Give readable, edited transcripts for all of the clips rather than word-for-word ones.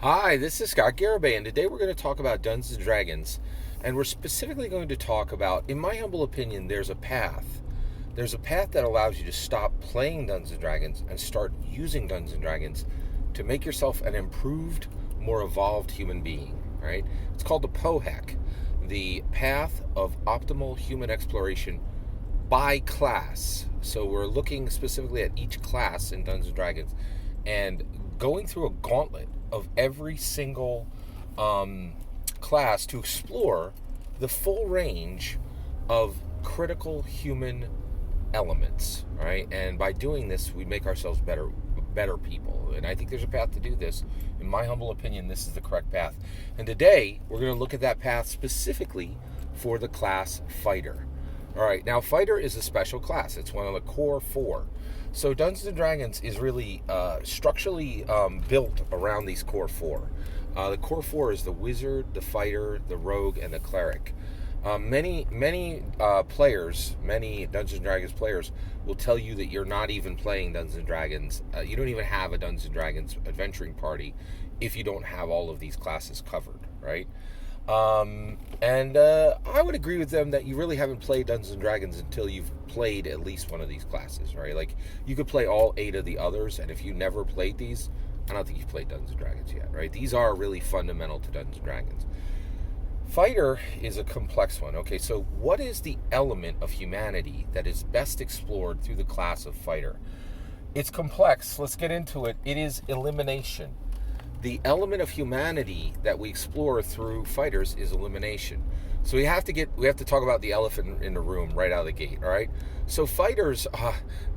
Hi, this is Scott Garibay, and today we're going to talk about Dungeons and Dragons, and we're specifically going to talk about, in my humble opinion, there's a path. There's a path that allows you to stop playing Dungeons and Dragons and start using Dungeons and Dragons to make yourself an improved, more evolved human being. Right? It's called the POHEC, the Path of Optimal Human Exploration by class. So we're looking specifically at each class in Dungeons and Dragons and going through a gauntlet of every single class to explore the full range of critical human elements, right? And by doing this, we make ourselves better people. And I think there's a path to do this. In my humble opinion, this is the correct path. And today, we're going to look at that path specifically for the class Fighter. All right, now Fighter is a special class. It's one of the core four. So Dungeons and Dragons is really structurally built around these core four. The core four is the Wizard, the Fighter, the Rogue, and the Cleric. Many players, many Dungeons and Dragons players, will tell you that you're not even playing Dungeons and Dragons. You don't even have a Dungeons and Dragons adventuring party if you don't have all of these classes covered, right? And I would agree with them that you really haven't played Dungeons and Dragons until you've played at least one of these classes, right? Like, you could play all 8 of the others, and if you never played these, I don't think you've played Dungeons and Dragons yet, right? These are really fundamental to Dungeons and Dragons. Fighter is a complex one. Okay, so what is the element of humanity that is best explored through the class of Fighter? It's complex. Let's get into it. It is elimination. The element of humanity that we explore through Fighters is elimination. So we have to talk about the elephant in the room right out of the gate. All right. So fighters,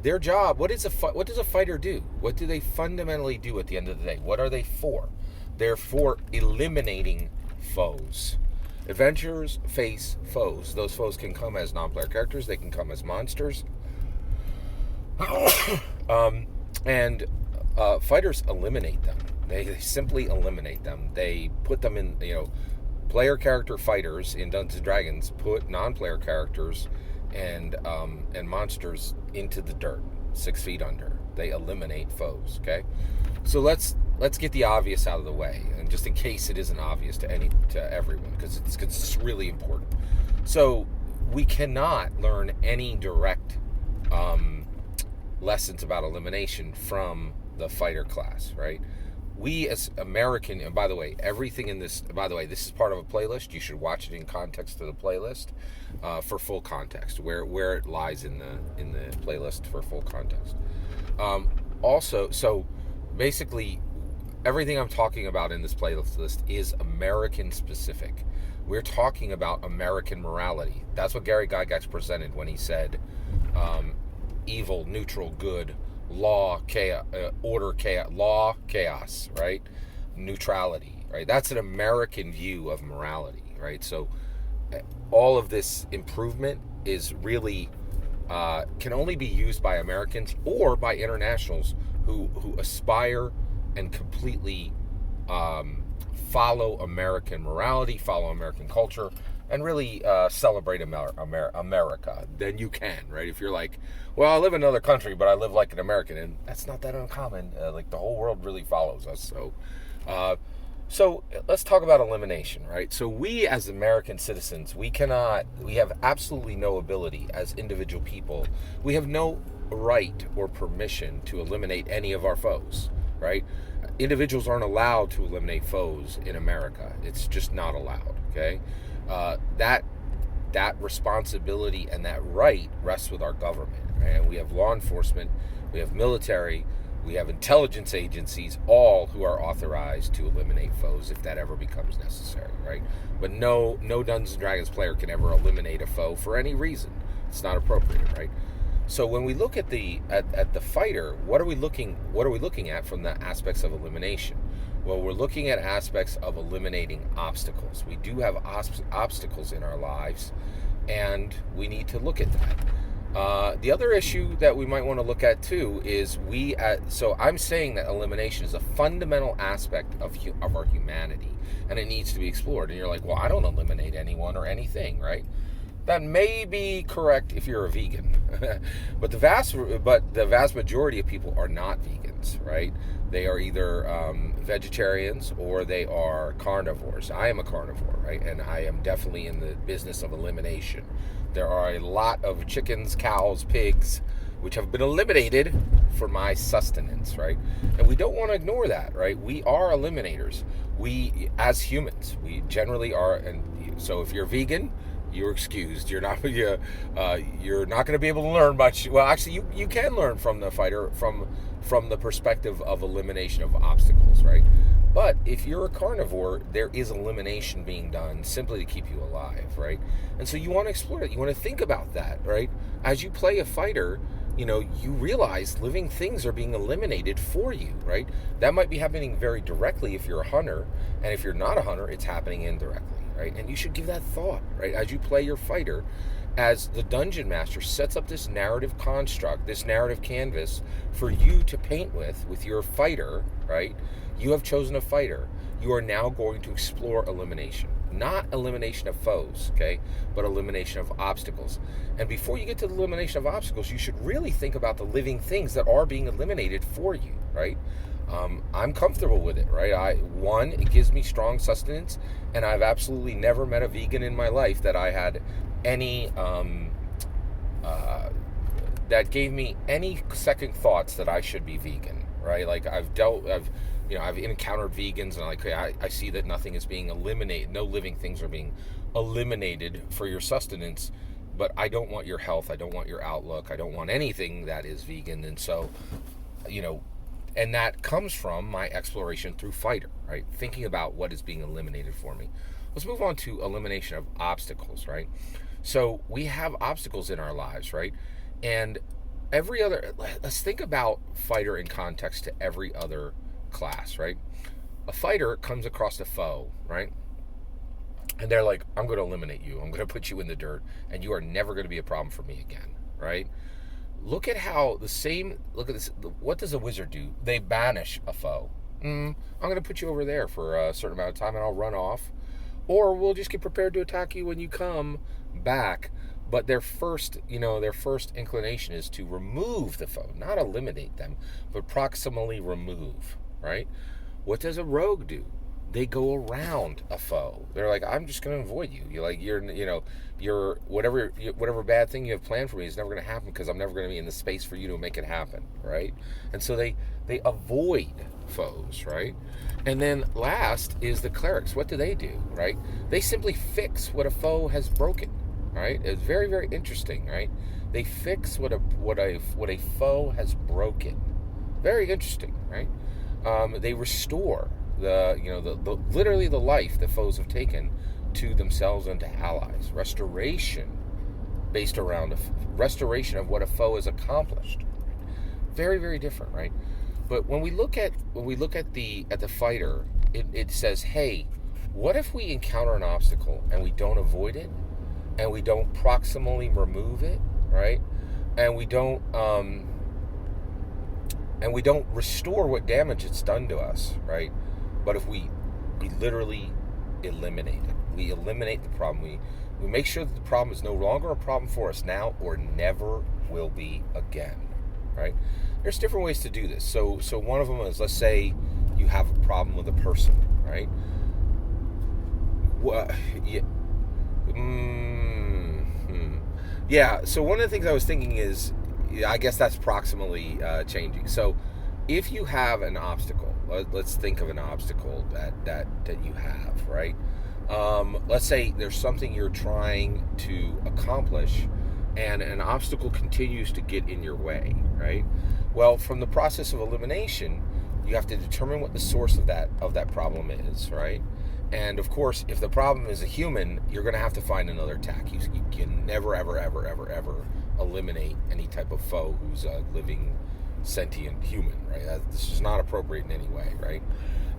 their job. What does a fighter do? What do they fundamentally do at the end of the day? What are they for? They're for eliminating foes. Adventurers face foes. Those foes can come as non-player characters. They can come as monsters. And fighters eliminate them. They simply eliminate them. They put them in, player character fighters in Dungeons and Dragons put non-player characters and monsters into the dirt, 6 feet under. They eliminate foes. Okay, so let's get the obvious out of the way, and just in case it isn't obvious to everyone, because it's really important. So we cannot learn any direct lessons about elimination from the fighter class, right? We as American, and by the way, everything in this, this is part of a playlist. You should watch it in context of the playlist for full context, where it lies in the playlist for full context. Also, so basically, everything I'm talking about in this playlist is American specific. We're talking about American morality. That's what Gary Gygax presented when he said evil, neutral, good, law, chaos, order, chaos, law, chaos, right? Neutrality, right? That's an American view of morality, right? So all of this improvement is really can only be used by Americans or by internationals who aspire and completely follow American morality, follow American culture, and really celebrate America. Then you can, right? If you're like, well, I live in another country, but I live like an American, and that's not that uncommon. Like, the whole world really follows us. So let's talk about elimination, right? So we as American citizens, we have absolutely no ability as individual people. We have no right or permission to eliminate any of our foes, right? Individuals aren't allowed to eliminate foes in America. It's just not allowed, okay? That responsibility and that right rests with our government, right? And we have law enforcement, we have military, we have intelligence agencies, all who are authorized to eliminate foes if that ever becomes necessary, right? But no Dungeons and Dragons player can ever eliminate a foe for any reason. It's not appropriate, right? So when we look at the fighter, what are we looking at from the aspects of elimination? Well, we're looking at aspects of eliminating obstacles. We do have obstacles in our lives, and we need to look at that. The other issue that we might want to look at too is so I'm saying that elimination is a fundamental aspect of our humanity, and it needs to be explored. And you're like, well, I don't eliminate anyone or anything, right? That may be correct if you're a vegan, but the vast majority of people are not vegans, right? They are either vegetarians or they are carnivores. I am a carnivore, right? And I am definitely in the business of elimination. There are a lot of chickens, cows, pigs, which have been eliminated for my sustenance, right? And we don't want to ignore that, right? We are eliminators. We, as humans, we generally are. And so if you're vegan, you're excused. You're not going to be able to learn much. Well, actually, you can learn from the fighter from the perspective of elimination of obstacles, right? But if you're a carnivore, there is elimination being done simply to keep you alive, right? And so you want to explore it. You want to think about that, right? As you play a fighter, you realize living things are being eliminated for you, right? That might be happening very directly if you're a hunter, and if you're not a hunter, it's happening indirectly. Right? And you should give that thought, right? As you play your fighter, as the dungeon master sets up this narrative construct, this narrative canvas for you to paint with your fighter, right? You have chosen a fighter. You are now going to explore elimination. Not elimination of foes, okay? But elimination of obstacles. And before you get to the elimination of obstacles, you should really think about the living things that are being eliminated for you, right? I'm comfortable with it, right? It gives me strong sustenance, and I've absolutely never met a vegan in my life that I had any that gave me any second thoughts that I should be vegan, right? Like I've encountered vegans, and I see that nothing is being eliminated, no living things are being eliminated for your sustenance, but I don't want your health, I don't want your outlook, I don't want anything that is vegan, and so, and that comes from my exploration through fighter, right? Thinking about what is being eliminated for me. Let's move on to elimination of obstacles, right? So we have obstacles in our lives, right? And let's think about fighter in context to every other class, right? A fighter comes across a foe, right? And they're like, I'm going to eliminate you. I'm going to put you in the dirt, and you are never going to be a problem for me again, right? Look at this. What does a wizard do? They banish a foe. I'm going to put you over there for a certain amount of time, and I'll run off. Or we'll just get prepared to attack you when you come back. But their first inclination is to remove the foe, not eliminate them, but proximally remove, right? What does a rogue do? They go around a foe. They're like, I'm just going to avoid you. You're whatever bad thing you have planned for me is never going to happen because I'm never going to be in the space for you to make it happen, right? And so they avoid foes, right? And then last is the clerics. What do, right? They simply fix what a foe has broken, right? It's very, very interesting, right? They fix what a foe has broken. Very interesting, right? They restore literally the life that foes have taken to themselves and to allies. Restoration based around restoration of what a foe has accomplished. Very, very different, right? But when we look at the fighter, it says, hey, what if we encounter an obstacle and we don't avoid it, and we don't proximally remove it, right? And we don't restore what damage it's done to us, right? But if we literally eliminate it, we eliminate the problem, we make sure that the problem is no longer a problem for us now or never will be again, right? There's different ways to do this. So one of them is, let's say you have a problem with a person, right? Yeah, so one of the things I was thinking is, I guess that's proximally changing. So if you have an obstacle, let's think of an obstacle that you have, right? Let's say there's something you're trying to accomplish and an obstacle continues to get in your way, right? Well, from the process of elimination, you have to determine what the source of that problem is, right? And of course, if the problem is a human, you're going to have to find another attack. You can never, ever, ever, ever, ever eliminate any type of foe who's a living, sentient human, right? This is not appropriate in any way, right?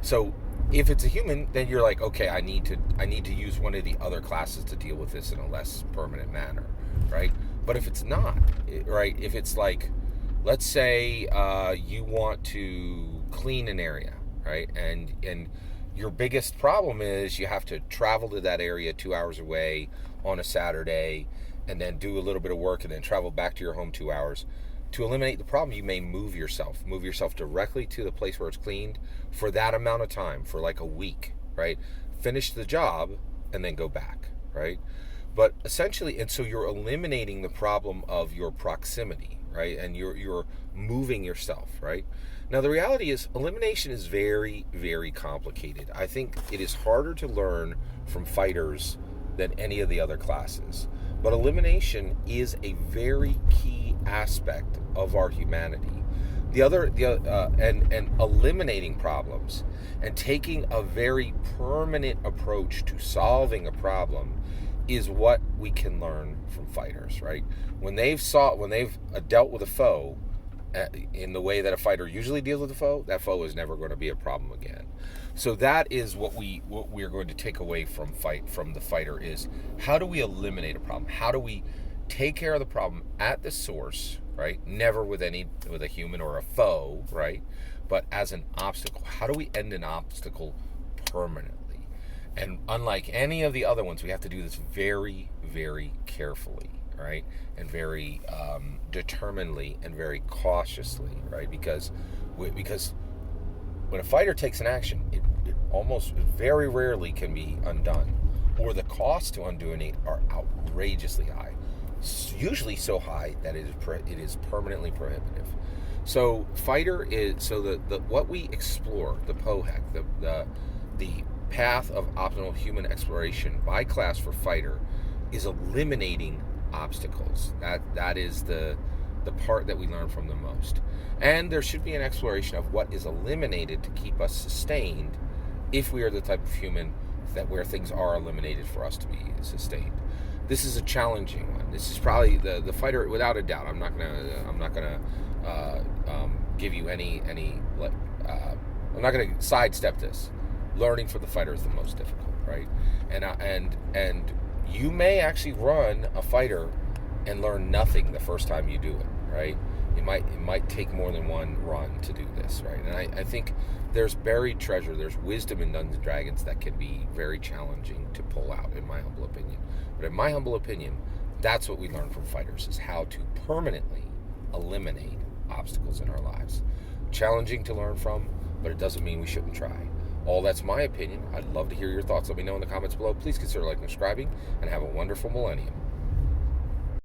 So if it's a human, then you're like, okay, I need to use one of the other classes to deal with this in a less permanent manner, right? But if it's not, right? If it's like, let's say you want to clean an area, right? And your biggest problem is you have to travel to that area 2 hours away on a Saturday, and then do a little bit of work and then travel back to your home 2 hours. To eliminate the problem, you may move yourself directly to the place where it's cleaned for that amount of time, for like a week, right? Finish the job and then go back, right? But essentially, and so you're eliminating the problem of your proximity, right? And you're moving yourself, right? Now the reality is elimination is very, very complicated. I think it is harder to learn from fighters than any of the other classes. But elimination is a very key aspect of our humanity. And eliminating problems and taking a very permanent approach to solving a problem is what we can learn from fighters, right? When they've dealt with a foe in the way that a fighter usually deals with a foe, that foe is never going to be a problem again. So that is what we're going to take away from the fighter is, how do we eliminate a problem? How do we take care of the problem at the source, right? Never with a human or a foe, right? But as an obstacle. How do we end an obstacle permanently? And unlike any of the other ones, we have to do this very, very carefully, right? And very determinedly and very cautiously, right? Because when a fighter takes an action, it almost very rarely can be undone, or the costs to undoing it are outrageously high. Usually so high that it is permanently prohibitive. So what we explore, the POHEC, the path of optimal human exploration by class for fighter, is eliminating obstacles. That is the part that we learn from the most. And there should be an exploration of what is eliminated to keep us sustained, if we are the type of human that where things are eliminated for us to be sustained. This is a challenging one. This is probably the fighter, without a doubt. I'm not gonna give you any. I'm not gonna sidestep this. Learning for the fighter is the most difficult, right? And you may actually run a fighter and learn nothing the first time you do it, right? It might take more than one run to do this, right? And I think there's buried treasure, there's wisdom in Dungeons & Dragons that can be very challenging to pull out, in my humble opinion. But in my humble opinion, that's what we learn from fighters, is how to permanently eliminate obstacles in our lives. Challenging to learn from, but it doesn't mean we shouldn't try. All that's my opinion. I'd love to hear your thoughts. Let me know in the comments below. Please consider liking and subscribing, and have a wonderful millennium.